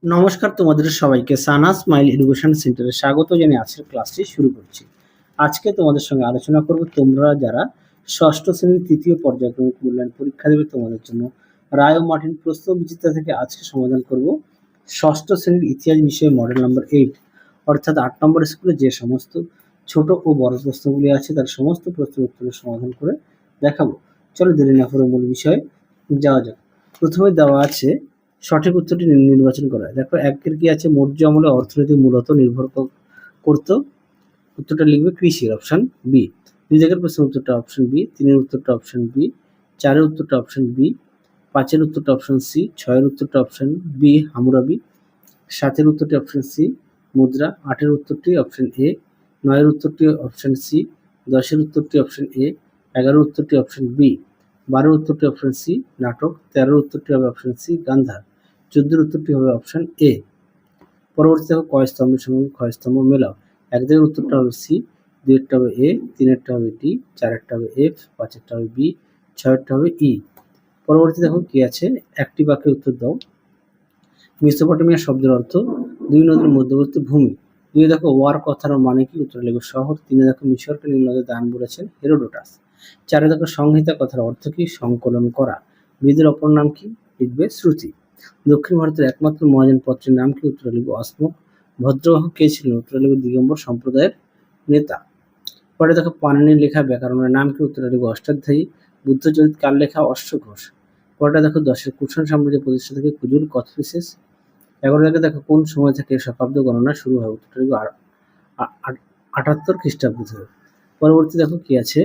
নমস্কার তোমাদের সবাইকে সানা স্মাইল এডুকেশন সেন্টারে স্বাগত জানিয়ে আজকের ক্লাসটি শুরু করছি। আজকে তোমাদের সঙ্গে আলোচনা করব তোমরা যারা ষষ্ঠ শ্রেণীর তৃতীয় পর্যায়ক্রমিক মূল্যায়ন পরীক্ষা দেবে তোমাদের জন্য রায় ও মার্টিন প্রশ্ন বিচিত্রা থেকে আজকে সমাধান করব ষষ্ঠ শ্রেণীর ইতিহাস বিষয়ে মডেল নাম্বার 8 অর্থাৎ 8 নম্বর স্কুলে যে সমস্ত ছোট ও বড় প্রশ্নগুলি আছে তার সমস্ত প্রশ্নের উত্তরের সমাধান করে দেখাবো। চলো দেরি না করে মূল বিষয়ে যাওয়া যাক। প্রথমে দেওয়া আছে সঠিক উত্তরটি নির্বাচন করা। দেখো একের কি আছে, মৌর্য আমলে অর্থনীতি মূলত নির্ভর করত। উত্তরটা লিখবে কৃষির, অপশন বি। 2 দাগের প্রশ্নের উত্তরটা অপশন বি, 3-এর উত্তরটা অপশন বি, 4-এর উত্তরটা অপশন বি, 5-এর উত্তরটা অপশন সি, 6-এর উত্তরটা অপশন বি হামুরাবি, 7-এর উত্তরটি অপশন সি মুদ্রা, 8-এর উত্তরটি অপশন এ, 9-এর উত্তরটি অপশন সি, 10-এর উত্তরটি অপশন এ, 11-এর উত্তরটি অপশন বি, 12-এর উত্তরটি অপশন সি নাটক, 13-এর উত্তরটি হবে অপশন সি গান্ধার, 14-এর উত্তরটি হবে অপশন এ। পরবর্তী দেখো ক স্তম্ভের সঙ্গে খ স্তম্ভ মেলাও। 1 দাগের উত্তরটা হবে সি, 2-এরটা হবে এ, 3-এরটা হবে ডি, 4-এরটা হবে এফ, 5-এরটা হবে বি, 6-এরটা হবে ই। পরবর্তী দেখো কি আছে, একটি বাক্যে উত্তর দাও। মেসোপটেমিয়া শব্দের অর্থ 2 নদীর মধ্যবর্তী ভূমি। 2 দেখো ওয়ার কথার মানে কি, উত্তর লিখবে শহর। 3 দেখো মিশরকে নীল নদের দান বলেছেন হেরোডোটাস। 4 দেখো সংহিতা কথার অর্থ কি, সংকলন করা। বেদের অপর নাম কি, লিখবে শ্রুতি। দক্ষিণ ভারতের একমাত্র মহাযান পত্রের নাম কি, উত্তর লিখবে অশ্মক। ভদ্রবাহু কে ছিলেন, উত্তর লিখবে দিগম্বর সম্প্রদায়ের নেতা। পরে দেখো পাণিনির লেখা ব্যাকরণের নাম কি, উত্তর লিখবে অষ্টাধ্যায়ী। বুদ্ধচরিত কার লেখা, অশ্বঘোষ। পরেটা দেখো 10-এর কুষাণ সাম্রাজ্য প্রতিষ্ঠা থেকে কুজুল কথফিসেস। 11 দাগে দেখো কোন সময় থেকে শকাব্দ গণনা শুরু হয়, উত্তর লিখবে 78 খ্রিস্টাব্দ থেকে। পরবর্তী দেখো কি আছে,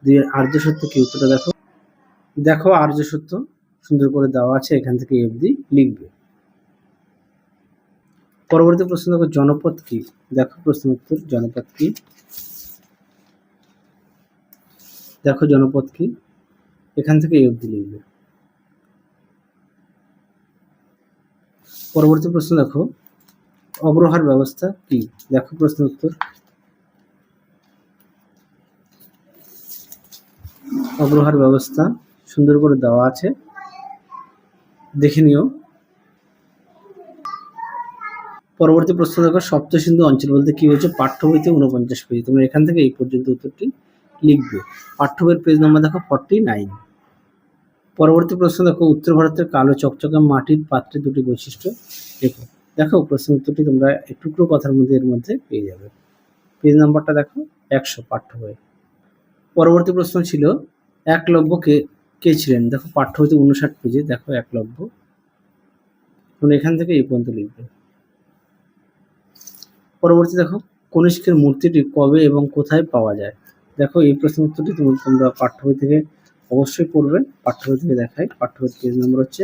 2 আর্য সত্য কি, উত্তরটা দেখো। দেখো আর্য সত্য সুন্দর করে দেওয়া আছে, এখান থেকে অবধি লিখবে। পরবর্তী প্রশ্ন দেখো জনপদ কি, দেখো প্রশ্ন উত্তর জনপদ কি, দেখো জনপদ কি, এখান থেকে অবধি লিখবে। পরবর্তী প্রশ্ন দেখো অগ্রহার ব্যবস্থা কি, দেখো প্রশ্ন উত্তর। অগ্রহার ব্যবস্থা সুন্দর করে দেওয়া আছে, দেখে নিও। পরবর্তী প্রশ্ন দেখো সপ্ত সিন্ধু অঞ্চল বলতে কি হয়েছে, পাঠ্য বইতে 49 পেজ। তোমরা এখান থেকে এই পর্যন্ত উত্তরটি লিখবে। পাঠ্য বইয়ের পেজ নাম্বার দেখো 49। পরবর্তী প্রশ্ন দেখো উত্তর ভারতের কালো চকচকে মাটির পাত্রের দুটি বৈশিষ্ট্য দেখো। দেখো প্রশ্ন উত্তরটি তোমরা টুকরো কথার মধ্যে এর মধ্যে পেয়ে যাবে। পেজ নাম্বারটা দেখো 100 পাঠ্য বই। পরবর্তী প্রশ্ন ছিল একলব্য কে ছিলেন, দেখো পাঠ্য বইতে 59 পেজে দেখো একলব্য। তোমরা এখান থেকে এই পর্যন্ত লিখবে। পরবর্তী দেখো কনিষ্কের মূর্তিটি কবে এবং কোথায় পাওয়া যায়, দেখো এই প্রশ্ন উত্তরটি তোমরা পাঠ্য বই থেকে অবশ্যই পড়বে। পাঠ্য বই থেকে দেখাই, পাঠ্য বই পেজ নম্বর হচ্ছে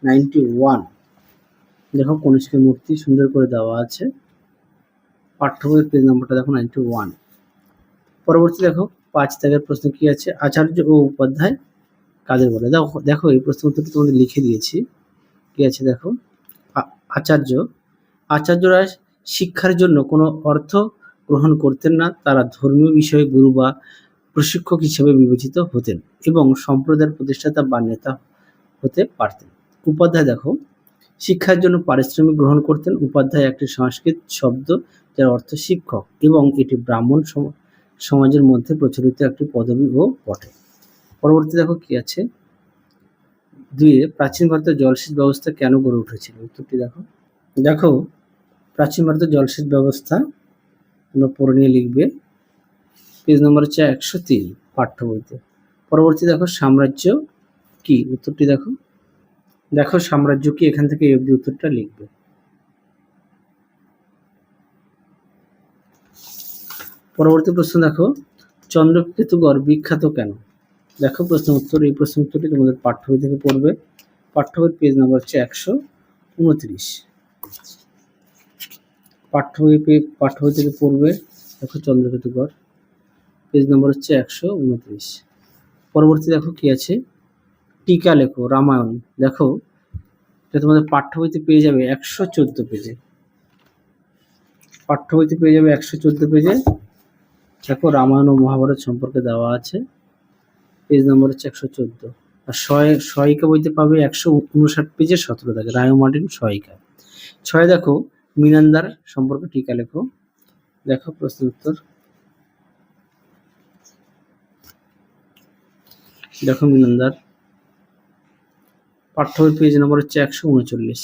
91। দেখো কনিষ্কের মূর্তি সুন্দর করে দেওয়া আছে, পাঠ্য বইয়ের পেজ নম্বরটা দেখো 91। পরবর্তী দেখো 5 দাগের প্রশ্ন কি আছে, আচার্য ও উপাধ্যায় কাদের বলে। দেখো দেখো এই প্রশ্ন উত্তরটি তোমাদের লিখে দিয়েছি, কি আছে দেখো। আচার্যরা শিক্ষার জন্য কোনো অর্থ গ্রহণ করতেন না, তারা ধর্মীয় বিষয়ে গুরু বা প্রশিক্ষক হিসেবে বিবেচিত হতেন এবং সম্প্রদায়ের প্রতিষ্ঠাতা বা নেতা হতে পারতেন। উপাধ্যায় দেখো শিক্ষার জন্য পারিশ্রমিক গ্রহণ করতেন। উপাধ্যায় একটি সংস্কৃত শব্দ যার অর্থ শিক্ষক এবং এটি ব্রাহ্মণ সমাজের মধ্যে প্রচলিত একটি পদবী ও বটে। পরবর্তী দেখো কি আছে, 2 প্রাচীন ভারতের জলসেচ ব্যবস্থা কেন গড়ে উঠেছিল, উত্তরটি দেখো। দেখো প্রাচীন ভারতের জলসেচ ব্যবস্থা তোমরা পড়ে নিয়ে লিখবে। পেজ নম্বর হচ্ছে 103 পাঠ্য বইতে। পরবর্তী দেখো সাম্রাজ্য কি, উত্তরটি দেখো। দেখো সাম্রাজ্য কি, এখান থেকে এই অবধি উত্তরটা লিখবে। পরবর্তী প্রশ্ন দেখো চন্দ্রকেতুগড় বিখ্যাত কেন, দেখো প্রশ্ন উত্তর। এই প্রশ্ন উত্তরটি তোমাদের পাঠ্য বই থেকে পড়বে। পাঠ্য বইয়ের পেজ নম্বর হচ্ছে 129। পাঠ্য বই থেকে পড়বে। দেখো চন্দ্রকেতুগড় পেজ নম্বর হচ্ছে 129। পরবর্তী দেখো কি আছে, টিকা লেখো রামায়ণ। দেখো এটা তোমাদের পাঠ্য বইতে পেয়ে যাবে 114 পেজে। পাঠ্য বইতে পেয়ে যাবে 114 পেজে। দেখো রামায়ণ ও মহাভারত সম্পর্কে দেওয়া আছে, পেজ নম্বর হচ্ছে 114। আর সহায়িকা বইতে পাবে 159 পেজে 17 দাগে, রায় ও মার্টিন সহায়িকা। 6 দেখো মিনান্দার সম্পর্কে টিকা লেখো। দেখো প্রশ্ন উত্তর। দেখো মিনান্দার পাঠ্য বই পেজ নম্বর হচ্ছে 139।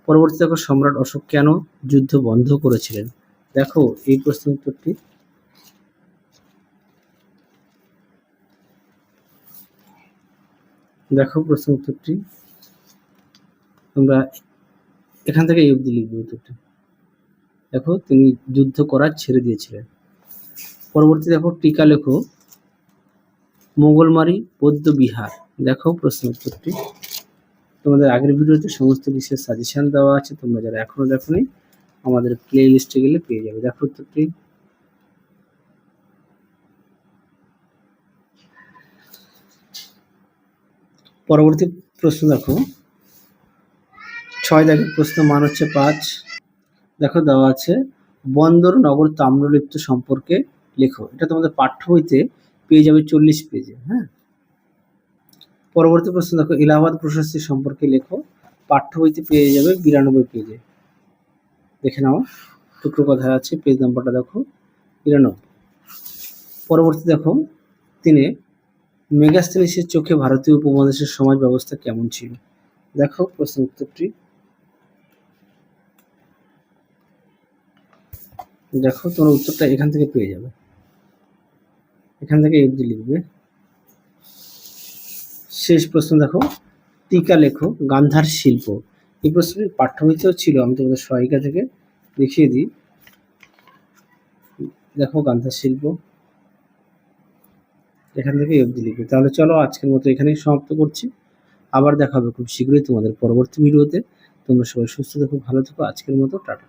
পরবর্তী দেখো সম্রাট অশোক কেন যুদ্ধ বন্ধ করেছিলেন? দেখো এই প্রশ্নের উত্তরটি। দেখো প্রশ্ন উত্তরটি তোমরা এখান থেকে এই অবধি লিখবে উত্তরটি। দেখো তিনি যুদ্ধ করা ছেড়ে দিয়েছিলেন। পরবর্তী দেখো টিকা লেখো মোগলমারি বৌদ্ধ বিহার। দেখো প্রশ্ন উত্তরটি। তোমাদের আগের ভিডিওতে সমস্ত বিষয়ের সাজেশন দেওয়া আছে, তোমরা যারা এখনো দেখোনি আমাদের প্লে লিস্টে গেলে পেয়ে যাবে। দেখো উত্তরটি। পরবর্তী প্রশ্ন দেখো 6 দাগের প্রশ্ন, মান হচ্ছে 5। দেখো দেওয়া আছে বন্দর নগর তাম্রলিপ্ত সম্পর্কে লেখো। এটা তোমাদের পাঠ্য বইতে পেয়ে যাবে 40 পেজে। হ্যাঁ, পরবর্তী প্রশ্ন দেখো এলাহাবাদ প্রশস্তি সম্পর্কে লেখো। পাঠ্য বইতে পেয়ে যাবে 92 পেজে। দেখে নাও টুকরো কথা আছে, পেজ নাম্বারটা দেখো 92। পরবর্তী দেখো তিনি মেগাস্থেনিসের চোখে ভারতীয় উপমহাদেশের সমাজ ব্যবস্থা কেমন ছিল? দেখো প্রশ্ন উত্তরটি। দেখো তোমার উত্তরটা এখান থেকে পেয়ে যাবে, এখান থেকে এফডি লিখবে। শেষ প্রশ্ন দেখো টিকা লেখো গান্ধার শিল্প। এই প্রশ্নটি পাঠ্য বইতেও ছিল, আমি তোমাদের সহায়িকা থেকে দেখিয়ে দিই। দেখো গান্ধার শিল্প, এখান থেকে এফডি লিখবে। তাহলে চলো আজকের মতো এখানেই সমাপ্ত করছি। আবার দেখা হবে খুব শীঘ্রই তোমাদের পরবর্তী ভিডিওতে। তোমরা সবাই সুস্থ থেকো, ভালো থেকো। আজকের মতো টাটা।